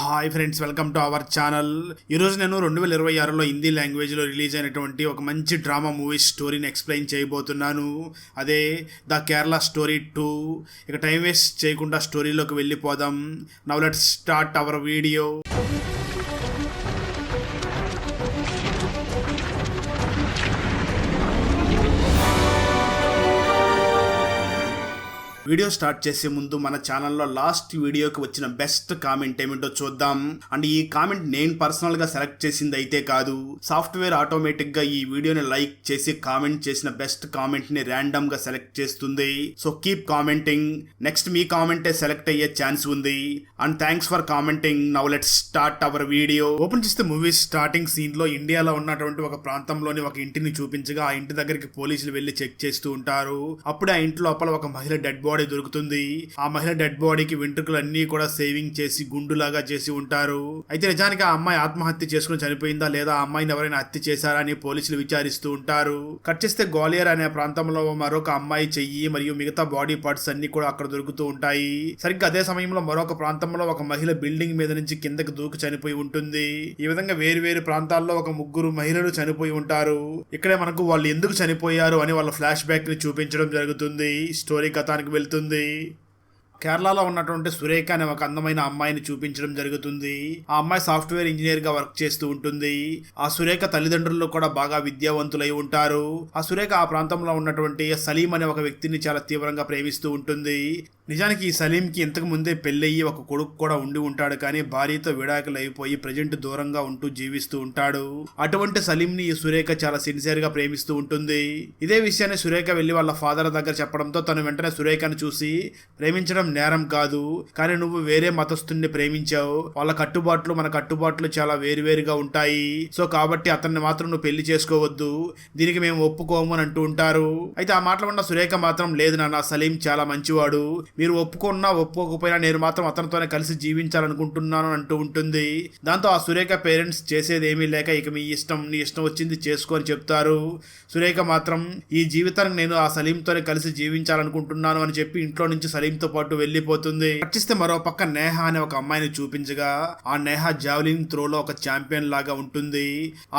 Hi friends, welcome to our channel. ఈరోజు నేను 2026లో హిందీ లాంగ్వేజ్లో రిలీజ్ అయినటువంటి ఒక మంచి డ్రామా మూవీ స్టోరీని ఎక్స్ప్లెయిన్ చేయబోతున్నాను. అదే ద కేరళ స్టోరీ 2. ఇక టైం వేస్ట్ చేయకుండా స్టోరీలోకి వెళ్ళిపోదాం. Now let's start our video. Video start చేసే ముందు మన ఛానల్లో లాస్ట్ వీడియోకి వచ్చిన బెస్ట్ కామెంట్ ఏమిటో చూద్దాం. అండ్ ఈ కామెంట్ నేను పర్సనల్గా సెలెక్ట్ చేసింది అయితే కాదు, సాఫ్ట్వేర్ ఆటోమేటిక్గా ఈ వీడియోని లైక్ చేసి కామెంట్ చేసిన బెస్ట్ కామెంట్ని ర్యాండమ్గా సెలెక్ట్ చేస్తుంది. So keep commenting. నెక్స్ట్ మీ కామెంటే సెలెక్ట్ అయ్యే ఛాన్స్ ఉంది. And thanks for commenting. Now let's start our video. Open చేస్తే మూవీ స్టార్టింగ్ సీన్లో ఇండియాలో ఉన్నటువంటి ఒక ప్రాంతంలోని ఒక ఇంటిని చూపించగా ఆ ఇంటి దగ్గరికి పోలీసులు వెళ్ళి చెక్ చేస్తూ ఉంటారు. అప్పుడే ఆ ఇంటి లోపల ఒక మహిళ డెడ్ బాడీ దొరుకుతుంది. ఆ మహిళ డెడ్ బాడీకి వెంట్రుకలు అన్ని కూడా సేవింగ్ చేసి గుండులాగా చేసి ఉంటారు. అయితే నిజానికి ఆ అమ్మాయి ఆత్మహత్య చేసుకుని చనిపోయిందా లేదా ఆ అమ్మాయిని ఎవరైనా హత్య చేశారా అని పోలీసులు విచారిస్తూ ఉంటారు. కట్ చేస్తే గ్వాలియర్ అనే ప్రాంతంలో మరొక అమ్మాయి చెయ్యి మరియు మిగతా బాడీ పార్ట్స్ అన్ని కూడా అక్కడ దొరుకుతూ ఉంటాయి. సరిగ్గా అదే సమయంలో మరొక ప్రాంతంలో ఒక మహిళ బిల్డింగ్ మీద నుంచి కిందకి దూకి చనిపోయి ఉంటుంది. ఈ విధంగా వేరు వేరు ప్రాంతాల్లో ఒక ముగ్గురు మహిళలు చనిపోయి ఉంటారు. ఇక్కడే మనకు వాళ్ళు ఎందుకు చనిపోయారు అని వాళ్ళ ఫ్లాష్ బ్యాక్ ని చూపించడం జరుగుతుంది. స్టోరీ కథానికి వెళ్తుంది. కేరళలో ఉన్నటువంటి సురేఖ అనే ఒక అందమైన అమ్మాయిని చూపించడం జరుగుతుంది. ఆ అమ్మాయి సాఫ్ట్వేర్ ఇంజనీర్ గా వర్క్ చేస్తూ ఉంటుంది. ఆ సురేఖ తల్లిదండ్రులు కూడా బాగా విద్యావంతులై ఉంటారు. ఆ సురేఖ ఆ ప్రాంతంలో ఉన్నటువంటి సలీం అనే ఒక వ్యక్తిని చాలా తీవ్రంగా ప్రేమిస్తూ ఉంటుంది. నిజానికి ఈ సలీంకి ఇంతకు ముందే పెళ్ళయ్యి ఒక కొడుకు కూడా ఉండి ఉంటాడు. కానీ భార్యతో విడాకులు అయిపోయి ప్రజెంట్ దూరంగా ఉంటూ జీవిస్తూ ఉంటాడు. అటువంటి సలీంని ఈ సురేఖ చాలా సిన్సియర్ గా ప్రేమిస్తూ ఉంటుంది. ఇదే విషయాన్ని సురేఖ వెళ్లి వాళ్ళ ఫాదర్ దగ్గర చెప్పడంతో తను వెంటనే సురేఖను చూసి, ప్రేమించడం నేరం కాదు, కానీ నువ్వు వేరే మతస్థుని ప్రేమించావు, వాళ్ళ కట్టుబాట్లు మన కట్టుబాట్లు చాలా వేరువేరుగా ఉంటాయి, సో కాబట్టి అతన్ని మాత్రం నువ్వు పెళ్లి చేసుకోవద్దు, దీనికి మేము ఒప్పుకోము అని అంటూ ఉంటారు. అయితే ఆ మాటలు ఉన్న సురేఖ మాత్రం, లేదు నాన్న, సలీం చాలా మంచివాడు, మీరు ఒప్పుకున్నా ఒప్పుకోకపోయినా నేను మాత్రం అతనితోనే కలిసి జీవించాలనుకుంటున్నాను అంటూ ఉంటుంది. దాంతో ఆ సురేఖ పేరెంట్స్ చేసేది ఏమీ లేక, ఇక మీ ఇష్టం, నీ ఇష్టం వచ్చింది చేసుకో అని చెప్తారు. సురేఖ మాత్రం, ఈ జీవితానికి నేను ఆ సలీంతోనే కలిసి జీవించాలనుకుంటున్నాను అని చెప్పి ఇంట్లో నుంచి సలీంతో పాటు వెళ్ళిపోతుంది. పట్టిస్తే మరో పక్క నేహ అనే ఒక అమ్మాయిని చూపించగా, ఆ నేహ జావెలిన్ త్రోలో ఒక ఛాంపియన్ లాగా ఉంటుంది.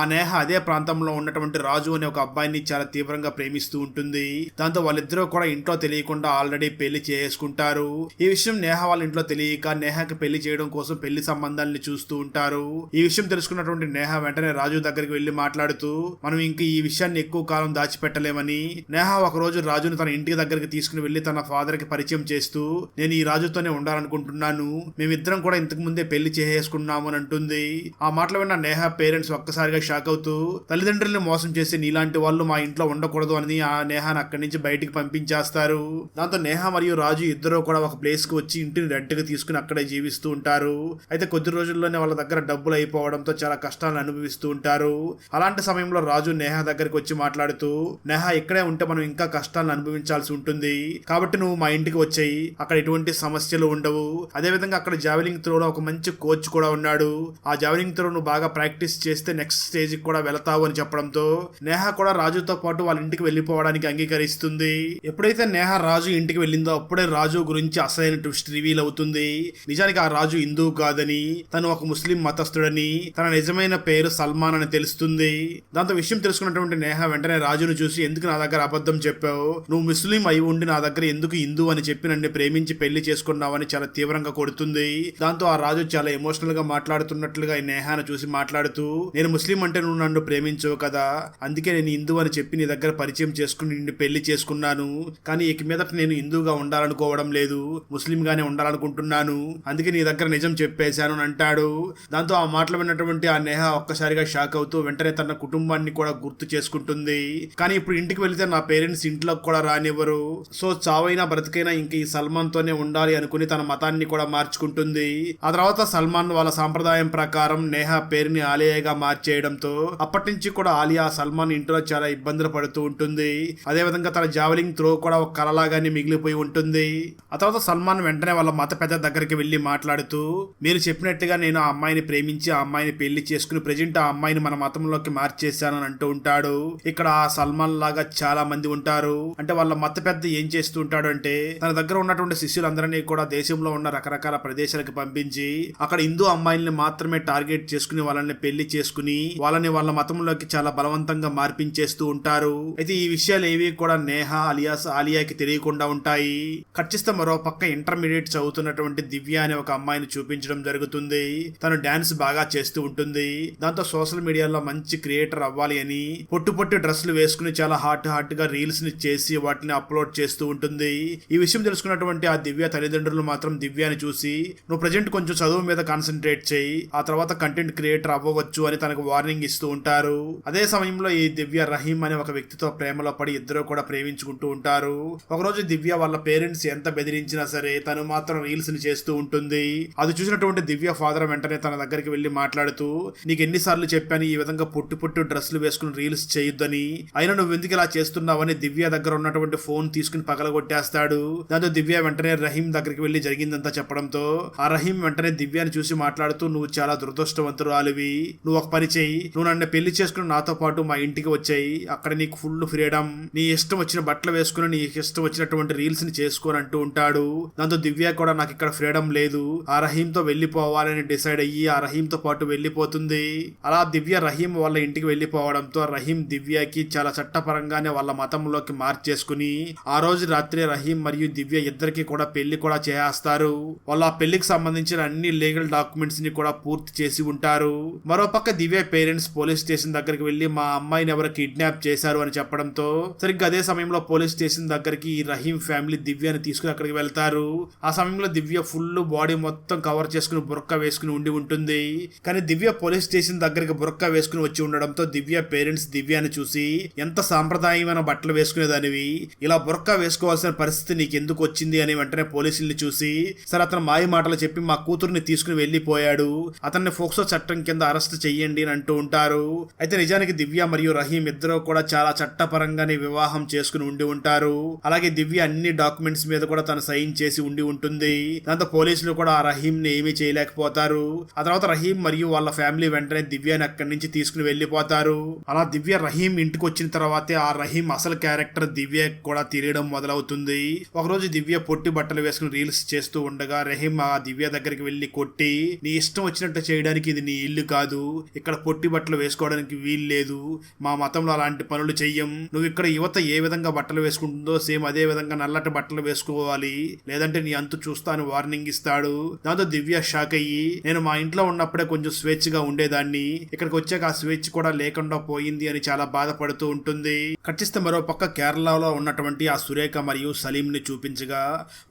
ఆ నేహ అదే ప్రాంతంలో ఉన్నటువంటి రాజు అనే ఒక అబ్బాయిని చాలా తీవ్రంగా ప్రేమిస్తూ ఉంటుంది. దాంతో వాళ్ళిద్దరూ కూడా ఇంట్లో తెలియకుండా ఆల్రెడీ పెళ్లి చేసుకుంటారు. ఈ విషయం నేహ వాళ్ళ ఇంట్లో తెలియక నేహకి పెళ్లి చేయడం కోసం పెళ్లి సంబంధాలని చూస్తూ ఉంటారు. ఈ విషయం తెలుసుకున్నటువంటి నేహ వెంటనే రాజు దగ్గరికి వెళ్లి మాట్లాడుతూ, మనం ఇంక ఈ విషయాన్ని ఎక్కువ కాలం దాచిపెట్టలేమని, నేహ ఒక రోజు రాజును తన ఇంటి దగ్గరికి తీసుకుని వెళ్లి తన ఫాదర్ కి పరిచయం చేస్తూ, నేను ఈ రాజుతోనే ఉండాలనుకుంటున్నాను, మేమిద్దరం కూడా ఇంతకు ముందే పెళ్లి చేసుకున్నాము అని అంటుంది. ఆ మాటలు విన్న నేహ పేరెంట్స్ ఒక్కసారిగా షాక్ అవుతూ, తల్లిదండ్రుల్ని మోసం చేసి నీలాంటి వాళ్ళు మా ఇంట్లో ఉండకూడదు అని ఆ నేహాను అక్కడి నుంచి బయటికి పంపించేస్తారు. దాంతో నేహ మరియు రాజు ఇద్దరు కూడా ఒక ప్లేస్ కి వచ్చి ఇంటిని రెంట్ కి తీసుకుని అక్కడే జీవిస్తూ ఉంటారు. అయితే కొద్ది రోజుల్లోనే వాళ్ళ దగ్గర డబ్బులు అయిపోవడంతో చాలా కష్టాలను అనుభవిస్తూ ఉంటారు. అలాంటి సమయంలో రాజు నేహ దగ్గరికి వచ్చి మాట్లాడుతూ, నేహ ఇక్కడే ఉంటే మనం ఇంకా కష్టాలను అనుభవించాల్సి ఉంటుంది, కాబట్టి నువ్వు మా ఇంటికి వచ్చేయి, అక్కడ ఎటువంటి సమస్యలు ఉండవు. అదే విధంగా అక్కడ జావెలింగ్ త్రోలో ఒక మంచి కోచ్ కూడా ఉన్నాడు, ఆ జావెలింగ్ త్రో నువ్వు బాగా ప్రాక్టీస్ చేస్తే నెక్స్ట్ స్టేజ్ కి కూడా వెళతావు అని చెప్పడంతో నేహ కూడా రాజుతో పాటు వాళ్ళ ఇంటికి వెళ్ళిపోవడానికి అంగీకరిస్తుంది. ఎప్పుడైతే నేహ రాజు ఇంటికి వెళ్ళిందో అప్పుడే రాజు గురించి అసలైన ట్విస్ట్ రివీల్ అవుతుంది. నిజానికి ఆ రాజు హిందూ కాదని, తను ఒక ముస్లిం మతస్థుడని, తన నిజమైన పేరు సల్మాన్ అని తెలుస్తుంది. దాంతో విషయం తెలుసుకున్నటువంటి నేహ వెంటనే రాజును చూసి, ఎందుకు నా దగ్గర అబద్ధం చెప్పావు, నువ్వు ముస్లిం అయి ఉండి నా దగ్గర ఎందుకు హిందూ అని చెప్పి నన్ను ప్రేమించి పెళ్లి చేసుకున్నావని చాలా తీవ్రంగా కొడుతుంది. దాంతో ఆ రాజు చాలా ఎమోషనల్ గా మాట్లాడుతున్నట్లుగా నేహాను చూసి మాట్లాడుతూ, నేను ముస్లిం అంటే నువ్వు నన్ను ప్రేమించవు కదా, అందుకే నేను హిందూ అని చెప్పి నీ దగ్గర పరిచయం చేసుకుని నిన్ను పెళ్లి చేసుకున్నాను, కానీ ఇక మీదట నేను హిందూగా ఉండాలనుకోవడం లేదు, ముస్లిం గానే ఉండాలనుకుంటున్నాను, అందుకే నీ దగ్గర నిజం చెప్పేశాను అని అంటాడు. దాంతో ఆ మాటలు విన్నటువంటి ఆ నేహ ఒక్కసారిగా షాక్ అవుతూ వెంటనే తన కుటుంబాన్ని కూడా గుర్తు చేసుకుంటుంది. కానీ ఇప్పుడు ఇంటికి వెళితే నా పేరెంట్స్ ఇంట్లోకి కూడా రానివ్వరు, సో చావైనా బ్రతికైనా ఇంక ఈ సల్మాన్ తోనే ఉండాలి అనుకుని తన మతాన్ని కూడా మార్చుకుంటుంది. ఆ తర్వాత సల్మాన్ వాళ్ళ సాంప్రదాయం ప్రకారం నేహ పేరుని ఆలియాగా మార్చేయడంతో అప్పటి నుంచి కూడా ఆలియా సల్మాన్ ఇంట్లో చాలా ఇబ్బందులు పడుతూ ఉంటుంది. అదే విధంగా తన జావెలింగ్ త్రో కూడా ఒక కలలాగానే మిగిలిపోయి ఉంటుంది. ఆ తర్వాత సల్మాన్ వెంటనే వాళ్ళ మత పెద్ద దగ్గరికి వెళ్లి మాట్లాడుతూ, మీరు చెప్పినట్టుగా నేను ఆ అమ్మాయిని ప్రేమించి ఆ అమ్మాయిని పెళ్లి చేసుకుని ప్రెజెంట్ ఆ అమ్మాయిని మన మతంలోకి మార్చేశాను అని అంటూ ఉంటాడు. ఇక్కడ సల్మాన్ లాగా చాలా మంది ఉంటారు. అంటే వాళ్ళ మత పెద్ద ఏం చేస్తూ ఉంటాడు అంటే, తన దగ్గర ఉన్నటువంటి శిష్యులందరినీ కూడా దేశంలో ఉన్న రకరకాల ప్రదేశాలకు పంపించి అక్కడ హిందూ అమ్మాయిల్ని మాత్రమే టార్గెట్ చేసుకుని వాళ్ళని పెళ్లి చేసుకుని వాళ్ళని వాళ్ళ మతంలోకి చాలా బలవంతంగా మార్పించేస్తూ ఉంటారు. అయితే ఈ విషయాలు ఏవి కూడా నేహా అలియాస్ ఆలియాకి తెలియకుండా ఉంటాయి. కట్ చేస్తే మరో పక్క ఇంటర్మీడియట్ చదువుతున్నటువంటి దివ్య అనే ఒక అమ్మాయిని చూపించడం జరుగుతుంది. తను డాన్స్ బాగా చేస్తూ ఉంటుంది. దాంతో సోషల్ మీడియాలో మంచి క్రియేటర్ అవ్వాలి అని పొట్టు డ్రెస్సులు వేసుకుని చాలా హాట్ గా రీల్స్ ని చేసి వాటిని అప్లోడ్ చేస్తూ ఉంటుంది. ఈ విషయం తెలుసుకున్నటువంటి ఆ దివ్య తల్లిదండ్రులు మాత్రం దివ్యాని చూసి నువ్వు ప్రజెంట్ కొంచెం చదువు మీద కాన్సన్ట్రేట్ చేయి, ఆ తర్వాత కంటెంట్ క్రియేటర్ అవ్వవచ్చు అని తనకు వార్నింగ్ ఇస్తూ ఉంటారు. అదే సమయంలో ఈ దివ్య రహీం అనే ఒక వ్యక్తితో ప్రేమలో పడి ఇద్దరు కూడా ప్రేమించుకుంటూ ఉంటారు. ఒకరోజు దివ్య వాళ్ళ పేరెంట్స్ ఎంత బెదిరించినా సరే తను మాత్రం రీల్స్ ని చేస్తూ ఉంటుంది. అది చూసినటువంటి దివ్య ఫాదర్ వెంటనే తన దగ్గరికి వెళ్లి మాట్లాడుతూ నీకు ఎన్నిసార్లు చెప్పాను ఈ విధంగా పొట్టు డ్రెస్సులు వేసుకుని రీల్స్ చేయొద్దని, అయినా నువ్వు ఎందుకు ఇలా చేస్తున్నావని దివ్య దగ్గర ఉన్నటువంటి ఫోన్ తీసుకుని పగలగొట్టేస్తాడు. దాంతో దివ్య వెంటనే రహీం దగ్గరికి వెళ్లి జరిగిందంతా చెప్పడంతో ఆ రహీం వెంటనే దివ్యాని చూసి మాట్లాడుతూ నువ్వు చాలా దురదృష్టవంతురాలివి, నువ్వు ఒక పని చెయ్యి, నువ్వు నన్ను పెళ్లి చేసుకుని నాతో పాటు మా ఇంటికి వచ్చాయి, అక్కడ నీకు ఫుల్ ఫ్రీడమ్, నీ ఇష్టం వచ్చిన బట్టలు వేసుకుని నీ ఇష్టం వచ్చినటువంటి రీల్స్ ని చేసుకోని అంటూ ఉంటాడు. దాంతో దివ్య కూడా నాకు ఇక్కడ ఫ్రీడమ్ లేదు, ఆ రహీంతో వెళ్లిపోవాలని డిసైడ్ అయ్యి ఆ రహీంతో పాటు వెళ్లిపోతుంది. అలా దివ్య రహీం వాళ్ళ ఇంటికి వెళ్లిపోవడంతో రహీం దివ్యకి చాలా చట్టపరంగానే వాళ్ళ మతంలోకి మార్చేసుకుని ఆ రోజు రాత్రి రహీం మరియు దివ్య ఇద్దరికి కూడా పెళ్లి కూడా చేస్తారు. వాళ్ళు ఆ పెళ్లికి సంబంధించిన అన్ని లీగల్ డాక్యుమెంట్స్ ని కూడా పూర్తి చేసి ఉంటారు. మరోపక్క దివ్య పేరెంట్స్ పోలీస్ స్టేషన్ దగ్గరికి వెళ్లి మా అమ్మాయిని ఎవరు కిడ్నాప్ చేశారు అని చెప్పడంతో సరిగ్గా అదే సమయంలో పోలీస్ స్టేషన్ దగ్గరికి ఈ రహీం ఫ్యామిలీ దివ్యని తీసుకుని అక్కడికి వెళ్తారు. ఆ సమయంలో దివ్య ఫుల్ బాడీ మొత్తం కవర్ చేసుకుని బుర్కా వేసుకుని ఉండి ఉంటుంది. కానీ దివ్య పోలీస్ స్టేషన్ దగ్గరికి బుర్కా వేసుకుని వచ్చి ఉండడంతో దివ్య పేరెంట్స్ దివ్యాని చూసి ఎంత సాంప్రదాయమైన బట్టలు వేసుకునేదానివి, ఇలా బుర్కా వేసుకోవాల్సిన పరిస్థితి నీకు ఎందుకు వచ్చింది అని వెంటనే పోలీసుల్ని చూసి సరే అతను మాయ మాటలు చెప్పి మా కూతుర్ని తీసుకుని వెళ్లిపోయాడు, అతన్ని ఫోక్సో చట్టం కింద అరెస్ట్ చెయ్యండి అని అంటూ ఉంటారు. అయితే నిజానికి దివ్య మరియు రహీం ఇద్దరు కూడా చాలా చట్టపరంగానే వివాహం చేసుకుని ఉండి ఉంటారు. అలాగే దివ్య అన్ని డాక్యుమెంట్స్ మీద కూడా తను సైన్ చేసి ఉండి ఉంటుంది. దాంతో పోలీసులు కూడా ఆ రహీం ని ఏమీ చేయలేకపోతారు. ఆ తర్వాత రహీం మరియు వాళ్ళ ఫ్యామిలీ వెంటనే దివ్యాని అక్కడి నుంచి తీసుకుని వెళ్లిపోతారు. అలా దివ్య రహీం ఇంటికి వచ్చిన తర్వాతే ఆ రహీం అసలు క్యారెక్టర్ దివ్య కూడా తెలియడం మొదలవుతుంది. ఒకరోజు దివ్య పొట్టి బట్టలు వేసుకుని రీల్స్ చేస్తూ ఉండగా రహీం ఆ దివ్య దగ్గరికి వెళ్లి కొట్టి నీ ఇష్టం వచ్చినట్టు చేయడానికి ఇది నీ ఇల్లు కాదు, ఇక్కడ పొట్టి బట్టలు వేసుకోవడానికి వీలు లేదు, మా మతంలో అలాంటి పనులు చెయ్యం, నువ్వు ఇక్కడ యువత ఏ విధంగా బట్టలు వేసుకుంటుందో సేమ్ అదే విధంగా నల్లటి బట్టలు వేసుకోవాలి, లేదంటే నీ అంతు చూస్తా అని వార్నింగ్ ఇస్తాడు. దాంతో దివ్య షాక్ అయ్యి నేను మా ఇంట్లో ఉన్నప్పుడే కొంచెం స్వేచ్ఛగా ఉండేదాన్ని, ఇక్కడికి వచ్చాక ఆ స్వేచ్ఛ కూడా లేకుండా పోయింది అని చాలా బాధపడుతూ ఉంటుంది. కట్టిస్తే మరో పక్క కేరళలో ఉన్నటువంటి ఆ సురేఖ మరియు సలీం ని చూపించగా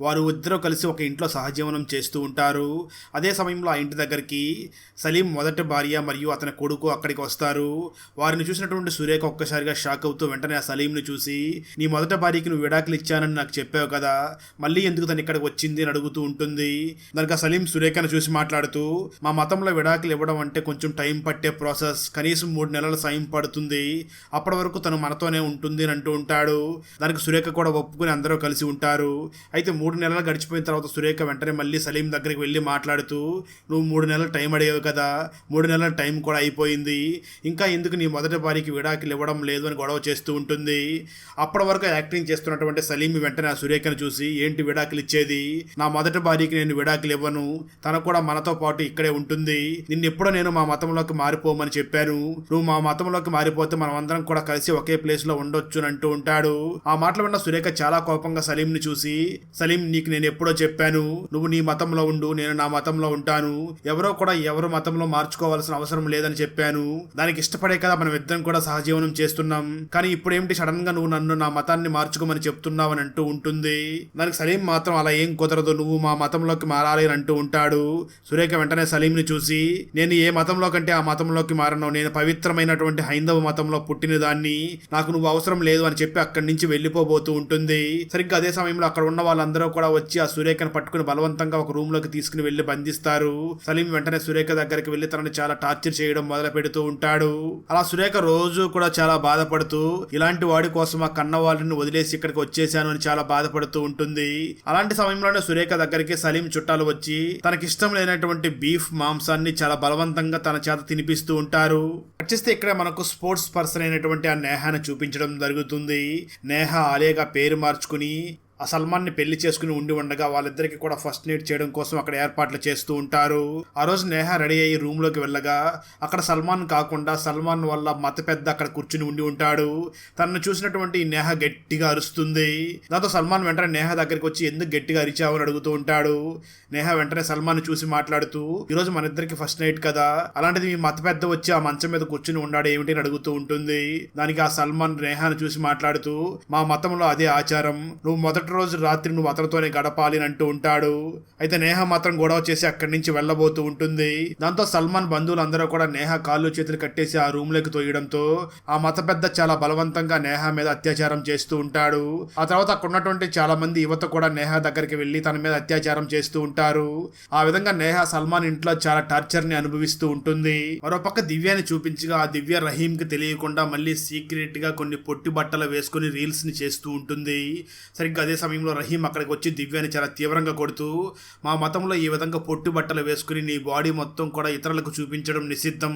వారు ఇద్దరు కలిసి ఒక ఇంట్లో సహజీవనం చేస్తూ ఉంటారు. అదే సమయంలో ఆ ఇంటి దగ్గరికి సలీం మొదటి భార్య మరియు అతని కొడుకు అక్కడికి వస్తారు. వారిని చూసినటువంటి సురేఖ ఒక్కసారిగా షాక్ అవుతూ వెంటనే ఆ సలీంని చూసి నీ మొదటి భార్యకి నువ్వు విడాకులు ఇచ్చానని నాకు చెప్పావు కదా, మళ్ళీ ఎందుకు తను ఇక్కడికి వచ్చింది అని అడుగుతూ ఉంటుంది. దానికి ఆ సలీం సురేఖను చూసి మాట్లాడుతూ మా మతంలో విడాకులు ఇవ్వడం అంటే కొంచెం టైం పట్టే ప్రాసెస్, కనీసం 3 నెలల సమయం పడుతుంది, అప్పటి వరకు తను మనతోనే ఉంటుంది అని అంటూ ఉంటాడు. దానికి సురేఖ కూడా ఒప్పుకుని అందరూ కలిసి ఉంటారు. అయితే 3 నెలలు గడిచిపోయిన తర్వాత సురేఖ వెంటనే మళ్ళీ సలీం దగ్గరికి వెళ్ళి మాట్లాడుతూ నువ్వు 3 నెలలు టైం అడిగావు కదా, 3 నెలల టైం కూడా అయిపోయింది, ఇంకా ఎందుకు నీ మొదటి భార్యకి విడాకులు ఇవ్వడం లేదు అని గొడవ చేస్తూ ఉంటుంది. అప్పటి వరకు యాక్టింగ్ చేస్తున్నటువంటి సలీం వెంటనే ఆ సురేఖను చూసి ఏంటి విడాకులు ఇచ్చేది, నా మొదటి భార్యకి నేను విడాకులు ఇవ్వను, తను కూడా మనతో పాటు ఇక్కడే ఉంటుంది, నిన్నెప్పుడో నేను మా మతంలోకి మారిపోమని చెప్పాను, నువ్వు మా మతంలోకి మారిపోతే మనం అందరం కూడా కలిసి ఒకే ప్లేస్ లో ఉండొచ్చు అని అంటూ ఉంటాడు. ఆ మాటలు విన్న సురేఖ చాలా కోపంగా సలీం ని చూసి సలీం నీకు నేను ఎప్పుడో చెప్పాను, నువ్వు నీ మతంలో ఉండు, నేను నా మతంలో ఉంటాను, ఎవరో కూడా ఎవరు మతంలో మార్చుకోవాల్సిన అవసరం లేదని చెప్పాను, దానికి ఇష్టపడే కదా మనం ఇద్దరం కూడా సహజీవనం చేస్తున్నాం, కానీ ఇప్పుడేమిటి సడన్ గా నువ్వు నన్ను నా మతాన్ని మార్చుకోమని చెప్తున్నావు అని అంటూ ఉంటుంది. దానికి సలీం మాత్రం అలా ఏం కుదరదు, నువ్వు మా మతంలోకి మారాలి అని అంటూ ఉంటాడు. సురేఖ వెంటనే సలీం ని చూసి నేను ఏ మతంలో కంటే ఆ మతంలోకి మారను, నేను పవిత్రమైనటువంటి హైందవ మతంలో పుట్టిన దాన్ని, నాకు నువ్వు అవసరం లేదు అని చెప్పి అక్కడి నుంచి వెళ్లిపోబోతూ ఉంటుంది. సరిగ్గా అదే సమయంలో అక్కడ ఉన్న వాళ్ళందరూ కూడా వచ్చి ఆ సురేఖను పట్టుకుని బలవంతంగా ఒక రూమ్ లోకి తీసుకుని వెళ్లి బంధిస్తారు. సలీం వెంటనే సురేఖ దగ్గరికి వెళ్లి తనని చాలా టార్చర్ చేయడం మొదలు పెడుతూ ఉంటాడు. అలా సురేఖ రోజు కూడా చాలా బాధపడుతూ ఇలాంటి వాడి కోసం ఆ కన్న వాళ్ళని వదిలేసి ఇక్కడికి వచ్చేసాను అని చాలా బాధపడుతూ ఉంటుంది. అలాంటి సమయంలోనే సురేఖ దగ్గరికి సలీం చుట్టాలు వచ్చి తనకిష్టం లేనటువంటి బీఫ్ మాంసాన్ని చాలా బలవంతంగా తన చేత తినిపిస్తూ ఉంటారు. వచ్చేస్తే ఇక్కడ మనకు స్పోర్ట్స్ పర్సన్ అయినటువంటి ఆ నేహాను చూపించడం జరుగుతుంది. నేహా ఆలియాగా పేరు మార్చుకుని ఆ సల్మాన్ని పెళ్లి చేసుకుని ఉండి ఉండగా వాళ్ళిద్దరికి కూడా ఫస్ట్ నైట్ చేయడం కోసం అక్కడ ఏర్పాట్లు చేస్తూ ఉంటారు. ఆ రోజు నేహ రెడీ అయ్యి రూమ్ లోకి వెళ్ళగా అక్కడ సల్మాన్ కాకుండా సల్మాన్ వల్ల మత పెద్ద అక్కడ కూర్చుని ఉండి ఉంటాడు. తనను చూసినటువంటి నేహ గట్టిగా అరుస్తుంది. దాంతో సల్మాన్ వెంటనే నేహ దగ్గరికి వచ్చి ఎందుకు గట్టిగా అరిచావు అని అడుగుతూ ఉంటాడు. నేహ వెంటనే సల్మాన్ చూసి మాట్లాడుతూ ఈరోజు మన ఇద్దరికి ఫస్ట్ నైట్ కదా, అలాంటిది మీ మత పెద్ద వచ్చి ఆ మంచం మీద కూర్చుని ఉన్నాడు ఏమిటి అని అడుగుతూ ఉంటుంది. దానికి ఆ సల్మాన్ నేహాను చూసి మాట్లాడుతూ మా మతంలో అదే ఆచారం, నువ్వు మొదటి రోజు రాత్రి నువ్వు అతనితోనే గడపాలి అని అంటూ ఉంటాడు. అయితే నేహ మాత్రం గొడవ చేసి అక్కడి నుంచి వెళ్ళబోతూ ఉంటుంది. దాంతో సల్మాన్ బంధువులందరూ కూడా నేహ కాళ్ళు చేతులు కట్టేసి ఆ రూమ్ లోకి తోయడంతో ఆ మత పెద్ద చాలా బలవంతంగా నేహ మీద అత్యాచారం చేస్తూ ఉంటాడు. ఆ తర్వాత అక్కడ ఉన్నటువంటి చాలా మంది యువత కూడా నేహ దగ్గరికి వెళ్లి తన మీద అత్యాచారం చేస్తూ ఉంటారు. ఆ విధంగా నేహ సల్మాన్ ఇంట్లో చాలా టార్చర్ ని అనుభవిస్తూ ఉంటుంది. మరోపక్క దివ్యాని చూపించగా ఆ దివ్య రహీం కి తెలియకుండా మళ్ళీ సీక్రెట్ గా కొన్ని పొట్టి బట్టలు వేసుకుని రీల్స్ ని చేస్తూ ఉంటుంది. సరిగ్గా అదే సమయంలో రహీం అక్కడికి వచ్చి దివ్యాని చాలా తీవ్రంగా కొడుతూ మా మతంలో ఈ విధంగా పొట్టి బట్టలు వేసుకుని నీ బాడీ మొత్తం కూడా ఇతరులకు చూపించడం నిషిద్ధం,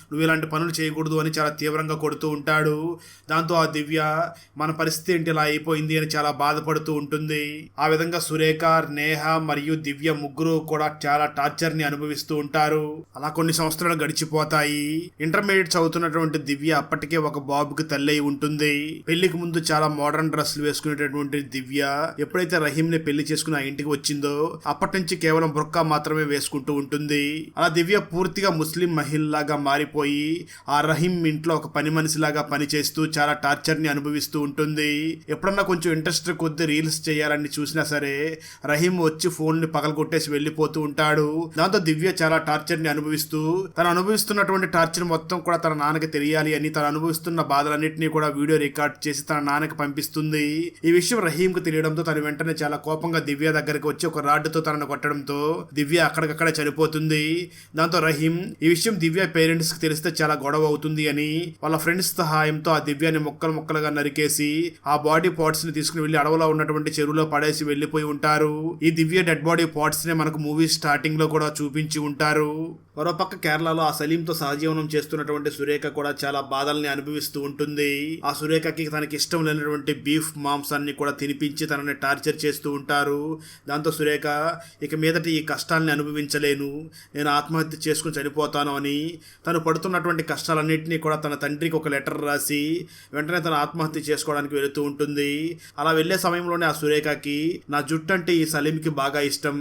నువ్వు ఇలాంటి పనులు చేయకూడదు అని చాలా తీవ్రంగా కొడుతూ ఉంటాడు. దాంతో ఆ దివ్య మన పరిస్థితి ఏంటి ఇలా అయిపోయింది అని చాలా బాధపడుతూ ఉంటుంది. ఆ విధంగా సురేఖ, నేహ మరియు దివ్య ముగ్గురు కూడా చాలా టార్చర్ ని అనుభవిస్తూ ఉంటారు. అలా కొన్ని సంవత్సరాలు గడిచిపోతాయి. ఇంటర్మీడియట్ చదువుతున్నటువంటి దివ్య అప్పటికే ఒక బాబుకి తల్లి అయి ఉంటుంది. పెళ్లికి ముందు చాలా మోడర్న్ డ్రెస్సులు వేసుకునేటటువంటి దివ్య ఎప్పుడైతే రహీం ని పెళ్లి చేసుకుని ఆ ఇంటికి వచ్చిందో అప్పటి నుంచి కేవలం బుర్కా మాత్రమే వేసుకుంటూ ఉంటుంది. అలా దివ్య పూర్తిగా ముస్లిం మహిళలాగా మారిపోయి ఆ రహీం ఇంట్లో ఒక పని మనిషిలాగా పనిచేస్తూ చాలా టార్చర్ ని అనుభవిస్తూ ఉంటుంది. ఎప్పుడన్నా కొంచెం ఇంట్రెస్ట్ కొద్ది రీల్స్ చేయాలని చూసినా సరే రహీం వచ్చి ఫోన్ ని పగలగొట్టేసి వెళ్ళిపోతూ ఉంటాడు. దాంతో దివ్య చాలా టార్చర్ ని అనుభవిస్తూ తను అనుభవిస్తున్నటువంటి టార్చర్ మొత్తం కూడా తన నాన్నకి తెలియాలి అని తను అనుభవిస్తున్న బాధలన్నింటినీ కూడా వీడియో రికార్డ్ చేసి తన నాన్నకి పంపిస్తుంది. ఈ విషయం రహీం కు తెలియడంతో తను వెంటనే చాలా కోపంగా దివ్య దగ్గరికి వచ్చి ఒక రాడ్డుతో తనను కొట్టడంతో దివ్య అక్కడికక్కడే చనిపోతుంది. దాంతో రహీం ఈ విషయం దివ్య పేరెంట్స్ కి తెలిస్తే చాలా గొడవ అవుతుంది అని వాళ్ళ ఫ్రెండ్స్ సహాయంతో ఆ దివ్యాని ముక్కలుగా నరికేసి ఆ బాడీ పార్ట్స్ ని తీసుకుని వెళ్లి అడవులో ఉన్నటువంటి చెరువులో పడేసి వెళ్లిపోయి ఉంటారు. ఈ దివ్య డెడ్ బాడీ పార్ట్స్ నే మనకు మూవీ స్టార్టింగ్ లో కూడా చూపించి ఉంటారు. మరోపక్క కేరళలో ఆ సలీంతో సహజీవనం చేస్తున్నటువంటి సురేఖ కూడా చాలా బాధల్ని అనుభవిస్తూ ఉంటుంది. ఆ సురేఖకి తనకి ఇష్టం లేనటువంటి బీఫ్ మాంసాన్ని కూడా తినిపించి తనని టార్చర్ చేస్తూ ఉంటారు. దాంతో సురేఖ ఇక మీదట ఈ కష్టాలని అనుభవించలేను, నేను ఆత్మహత్య చేసుకుని చనిపోతాను అని తను పడుతున్నటువంటి కష్టాలన్నింటినీ కూడా తన తండ్రికి ఒక లెటర్ రాసి వెంటనే తన ఆత్మహత్య చేసుకోవడానికి వెళుతూ ఉంటుంది. అలా వెళ్లే సమయంలోనే ఆ సురేఖకి నా జుట్టు అంటే ఈ సలీంకి బాగా ఇష్టం,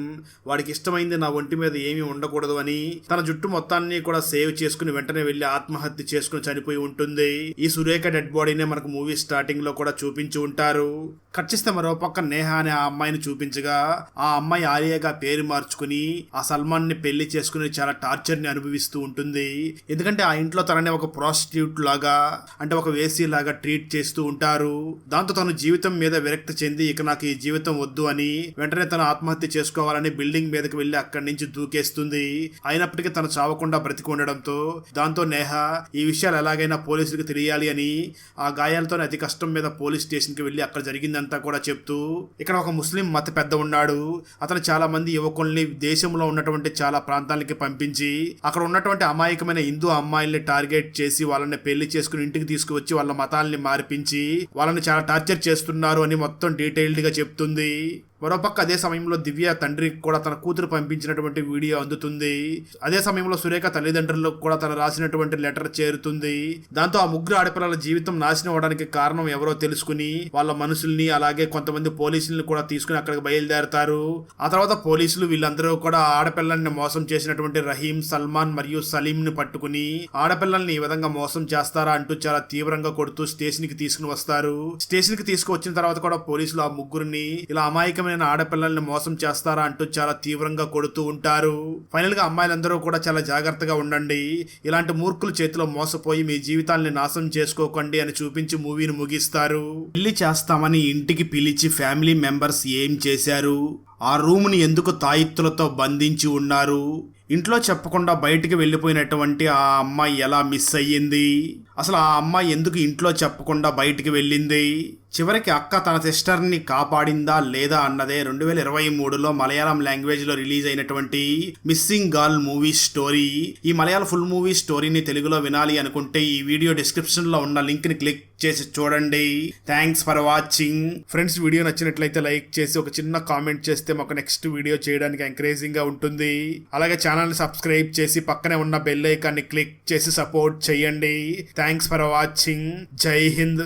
వాడికి ఇష్టమైంది నా ఒంటి మీద ఏమీ ఉండకూడదు అని తన జుట్టు మొత్తాన్ని కూడా సేవ్ చేసుకుని వెంటనే వెళ్లి ఆత్మహత్య చేసుకుని చనిపోయి ఉంటుంది. ఈ సురేఖ డెడ్ బాడీనే మనకు మూవీ స్టార్టింగ్ లో కూడా చూపించి ఉంటారు. కట్ చేస్తే మరోపక్క నేహ అనే ఆ అమ్మాయిని చూపించగా ఆ అమ్మాయి ఆలియాగా పేరు మార్చుకుని ఆ సల్మాన్ ని పెళ్లి చేసుకుని చాలా టార్చర్ ని అనుభవిస్తూ ఉంటుంది. ఎందుకంటే ఆ ఇంట్లో తనని ఒక ప్రాస్టిట్యూట్ లాగా అంటే ఒక వేసీ లాగా ట్రీట్ చేస్తూ ఉంటారు. దాంతో తను జీవితం మీద విరక్తి చెంది ఇక నాకు ఈ జీవితం వద్దు అని వెంటనే తను ఆత్మహత్య చేసుకోవాలని బిల్డింగ్ మీదకి వెళ్లి అక్కడి నుంచి దూకేస్తుంది. అయినప్పటికీ తను చావకుండా బ్రతికి ఉండడంతో దాంతో నేహ ఈ విషయాలు ఎలాగైనా పోలీసులకు తెలియాలి అని ఆ గాయాలతోనే అతి కష్టం మీద పోలీస్ స్టేషన్ కి వెళ్లి అక్కడ జరిగిందంతా కూడా చెప్తూ ఇక్కడ ఒక ముస్లిం మత పెద్ద ఉన్నాడు, అతను చాలా మంది యువకుల్ని దేశంలో ఉన్నటువంటి చాలా ప్రాంతాలకి పంపించి అక్కడ ఉన్నటువంటి అమాయకమైన హిందూ అమ్మాయిల్ని టార్గెట్ చేసి వాళ్ళని పెళ్లి చేసుకుని ఇంటికి తీసుకువచ్చి వాళ్ళ మతాల్ని మార్పించి వాళ్ళని చాలా టార్చర్ చేస్తున్నారు అని మొత్తం డీటెయిల్డ్ గా చెప్తుంది. మరోపక్క అదే సమయంలో దివ్య తండ్రికి కూడా తన కూతురు పంపించినటువంటి వీడియో అందుతుంది. అదే సమయంలో సురేఖ తల్లిదండ్రులకు కూడా తను రాసినటువంటి లెటర్ చేరుతుంది. దాంతో ఆ ముగ్గురు ఆడపిల్లల జీవితం నాశనం అవడానికి కారణం ఎవరో తెలుసుకుని వాళ్ళ మనుషుల్ని అలాగే కొంతమంది పోలీసుల్ని కూడా తీసుకుని అక్కడికి బయలుదేరతారు. ఆ తర్వాత పోలీసులు వీళ్ళందరూ కూడా ఆడపిల్లల్ని మోసం చేసినటువంటి రహీం, సల్మాన్ మరియు సలీం ని పట్టుకుని ఆడపిల్లల్ని ఈ విధంగా మోసం చేస్తారా అంటూ చాలా తీవ్రంగా కొడుతూ స్టేషన్ కి తీసుకుని వస్తారు. స్టేషన్ కి తీసుకువచ్చిన తర్వాత కూడా పోలీసులు ఆ ముగ్గురిని ఇలా అమాయకమైన ఆడపిల్లల్ని మోసం చేస్తారా అంటూ చాలా తీవ్రంగా కొడుతూ ఉంటారు. ఫైనల్ గా అమ్మాయిలందరూ కూడా చాలా జాగ్రత్తగా ఉండండి, ఇలాంటి మూర్ఖుల చేతిలో మోసపోయి మీ జీవితాల్ని నాశనం చేసుకోకండి అని చూపించి మూవీని ముగిస్తారు. పెళ్లి చేస్తామని ఇంటికి పిలిచి ఫ్యామిలీ మెంబర్స్ ఏం చేశారు, ఆ రూమ్ ని ఎందుకు తాయిత్తులతో బంధించి ఉన్నారు, ఇంట్లో చెప్పకుండా బయటికి వెళ్ళిపోయినటువంటి ఆ అమ్మాయి ఎలా మిస్ అయ్యింది, అసలు ఆ అమ్మాయి ఎందుకు ఇంట్లో చెప్పకుండా బయటికి వెళ్ళింది, చివరికి అక్క తన సిస్టర్ ని కాపాడిందా లేదా అన్నదే 2023లో మలయాళం లాంగ్వేజ్ లో రిలీజ్ అయినటువంటి మిస్సింగ్ గర్ల్ మూవీ స్టోరీ. ఈ మలయాళ ఫుల్ మూవీ స్టోరీని తెలుగులో వినాలి అనుకుంటే ఈ వీడియో డిస్క్రిప్షన్ లో ఉన్న లింక్ ని క్లిక్ చేసి చూడండి. Thanks for watching. Friends, video నచ్చినట్లయితే లైక్ చేసి ఒక చిన్న కామెంట్ చేస్తే మాకు నెక్స్ట్ వీడియో చేయడానికి ఎంకరేజింగ్ గా ఉంటుంది. అలాగే ఛానల్ ని సబ్స్క్రైబ్ చేసి పక్కనే ఉన్న బెల్ ఐకాన్ ని క్లిక్ చేసి సపోర్ట్ చేయండి. Thanks for watching. జై హింద్.